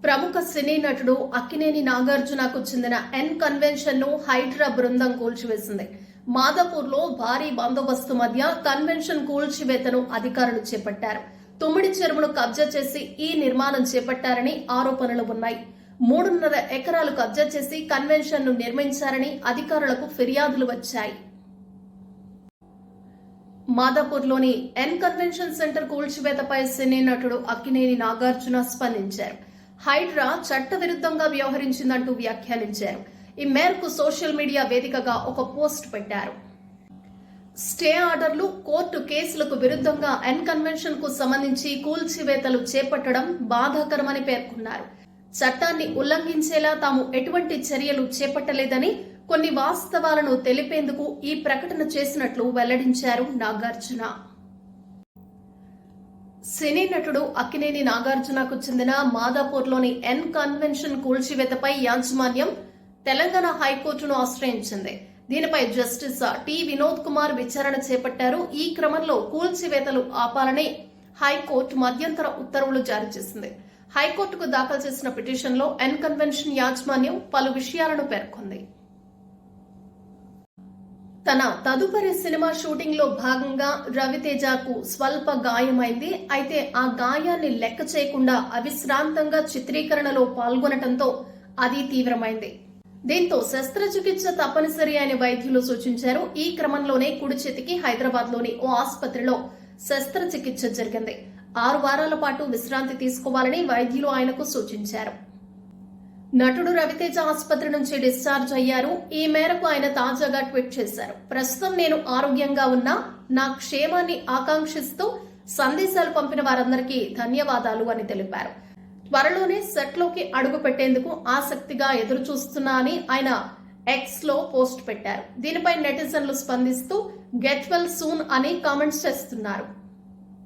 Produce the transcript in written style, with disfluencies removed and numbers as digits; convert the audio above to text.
ప్రముఖ సినీ నటుడు అక్కినేని నాగార్జునకు చెందిన ఎన్ కన్వెన్షన్ ను హైడ్రా బృందం కూల్చివేసింది. మాదాపూర్లో భారీ బందోబస్తు మధ్య కన్వెన్షన్ కూల్చివేతను అధికారులు చేపట్టారు. తుమ్మిడి చెరువును కబ్జా చేసి ఈ నిర్మాణం చేపట్టారని ఆరోపణలు ఉన్నాయి. 3.5 ఎకరాలు కబ్జా చేసి కన్వెన్షన్ ను నిర్మించారని అధికారులకు ఫిర్యాదులు వచ్చాయి. మాదాపూర్లోని ఎన్ కన్వెన్షన్ సెంటర్ కూల్చివేతపై సినీ నటుడు అక్కినేని నాగార్జున స్పందించారు. హైడ్రా చట్టవిరుద్ధంగా వ్యవహరించిందంటూ వ్యాఖ్యానించారు. ఈ మేరకు సోషల్ మీడియా వేదికగా ఒక పోస్ట్ పెట్టారు. స్టే ఆర్డర్లు, కోర్టు కేసులకు విరుద్ధంగా ఎన్ కన్వెన్షన్ కు సంబంధించి కూల్చివేతలు చేపట్టడం బాధాకరమని పేర్కొన్నారు. చట్టాన్ని ఉల్లంఘించేలా తాము ఎటువంటి చర్యలు చేపట్టలేదని, కొన్ని వాస్తవాలను తెలిపేందుకు ఈ ప్రకటన చేసినట్లు వెల్లడించారు నాగార్జున. సినీ నటుడు అక్కినేని నాగార్జునకు చెందిన మాదాపూర్లోని ఎన్ కన్వెన్షన్ కూల్చివేతపై యాజమాన్యం తెలంగాణ హైకోర్టును ఆశ్రయించింది. దీనిపై జస్టిస్ టి వినోద్ కుమార్ విచారణ చేపట్టారు. ఈ క్రమంలో కూల్చివేతలు ఆపాలని హైకోర్టు మధ్యంతర ఉత్తర్వులు జారీ చేసింది. హైకోర్టుకు దాఖలు చేసిన పిటిషన్లో ఎన్ కన్వెన్షన్ యాజమాన్యం పలు విషయాలను పేర్కొంది. తన తదుపరి సినిమా షూటింగ్ లో భాగంగా రవితేజకు స్వల్ప గాయమైంది. అయితే ఆ గాయాన్ని లెక్క చేయకుండా అవిశ్రాంతంగా చిత్రీకరణలో పాల్గొనడంతో అది తీవ్రమైంది. దీంతో శస్త్రచికిత్స తప్పనిసరి అని వైద్యులు సూచించారు. ఈ క్రమంలోనే కుడి చేతికి హైదరాబాద్ లోని ఓ ఆసుపత్రిలో శస్త్రచికిత్స జరిగింది. 6 వారాల పాటు విశ్రాంతి తీసుకోవాలని వైద్యులు ఆయనకు సూచించారు. నటుడు రవితేజ ఆసుపత్రి నుంచి డిశ్చార్జ్ అయ్యారు. ఈ మేరకు ఆయన తాజాగా ట్వీట్ చేశారు. ప్రస్తుతం నేను ఆరోగ్యంగా ఉన్నా, నా క్షేమాన్ని ఆకాంక్షిస్తూ సందేశాలు పంపిన వారందరికీ ధన్యవాదాలు అని తెలిపారు. త్వరలోనే సెట్ లోకి అడుగు పెట్టేందుకు ఆసక్తిగా ఎదురు చూస్తున్నా అని ఆయన ఎక్స్ లో పోస్ట్ పెట్టారు. దీనిపై నెటిజన్లు స్పందిస్తూ గెట్ వెల్ సూన్ అని కామెంట్స్ చేస్తున్నారు.